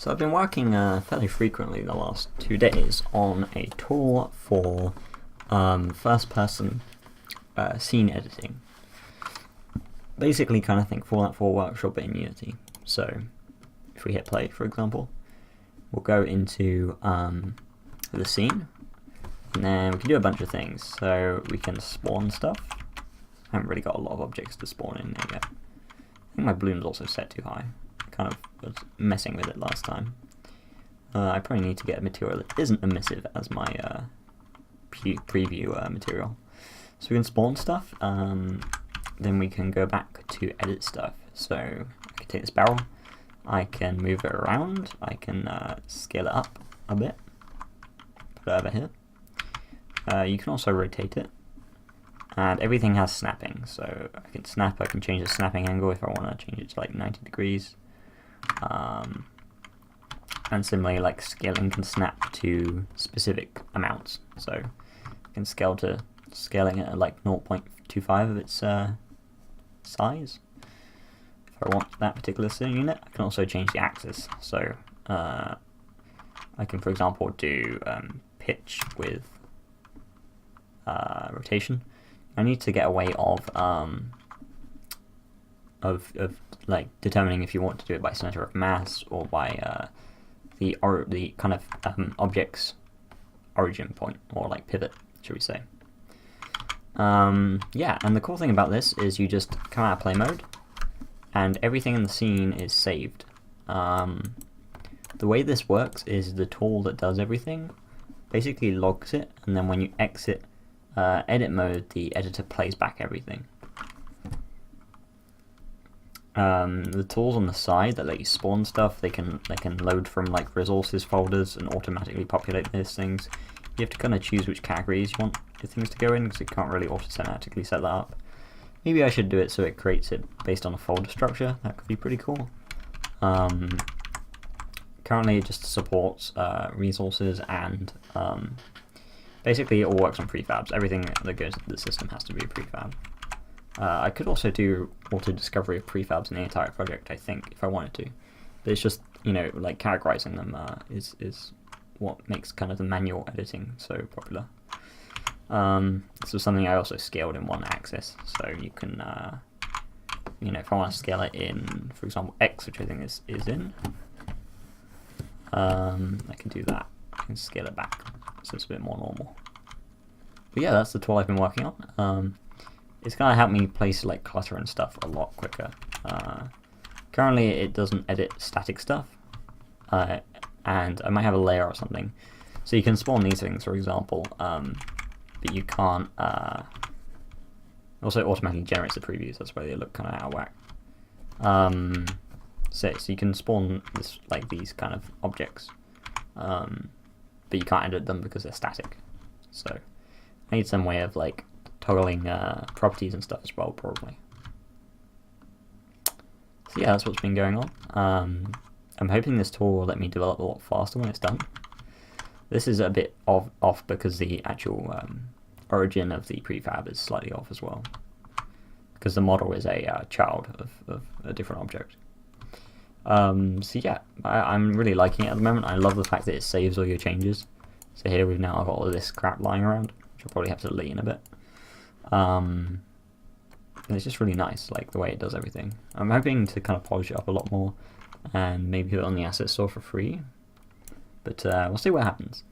So I've been working fairly frequently the last 2 days on a tool for first-person scene editing. Basically, kind of think Fallout 4 Workshop in Unity. So if we hit play, for example, we'll go into the scene, and then we can do a bunch of things. So we can spawn stuff. I haven't really got a lot of objects to spawn in there yet. I think my bloom's also set too high. I kind of was messing with it last time. I probably need to get a material that isn't emissive as my preview material. So we can spawn stuff, then we can go back to edit stuff. So I can take this barrel, I can move it around, I can scale it up a bit, put it over here. You can also rotate it, and everything has snapping. So I can snap, I can change the snapping angle if I want to change it to like 90 degrees. And similarly, like scaling can snap to specific amounts. So I can scale to scaling it at like 0.25 of its size. If I want that particular scene unit, I can also change the axis. So I can, for example, do pitch with rotation. I need to get away of like determining if you want to do it by center of mass or by the kind of object's origin point, or like pivot, should we say. Yeah, and the cool thing about this is you just come out of play mode and everything in the scene is saved. The way this works is the tool that does everything basically logs it, and then when you exit edit mode, the editor plays back everything. The tools on the side that let you spawn stuff, they can load from like resources folders and automatically populate those things. You have to kind of choose which categories you want your things to go in, because you can't really automatically set that up. Maybe I should do it so it creates it based on a folder structure. That could be pretty cool. Currently it just supports resources, and basically it all works on prefabs. Everything that goes into the system has to be a prefab. I could also do auto-discovery of prefabs in the entire project, I think, if I wanted to. But it's just, you know, like categorizing them is what makes kind of the manual editing so popular. This was something I also scaled in one axis, so you can, you know, if I want to scale it in, for example, X, which I think is in, I can do that. I can scale it back, so it's a bit more normal. But yeah, that's the tool I've been working on. It's going to help me place like clutter and stuff a lot quicker. Currently it doesn't edit static stuff, and I might have a layer or something. So you can spawn these things, for example, but you can't. Also, it automatically generates the previews. That's why they look kind of out of whack. So you can spawn this, like these kind of objects, but you can't edit them because they're static. So I need some way of like toggling properties and stuff as well, probably. So yeah, that's what's been going on. I'm hoping this tool will let me develop a lot faster when it's done. This is a bit off because the actual origin of the prefab is slightly off as well, because the model is a child of a different object. So yeah, I'm really liking it at the moment. I love the fact that it saves all your changes. So here we've now got all of this crap lying around, which I'll probably have to delete in a bit. And it's just really nice, like the way it does everything. I'm hoping to kind of polish it up a lot more and maybe put it on the asset store for free, but we'll see what happens.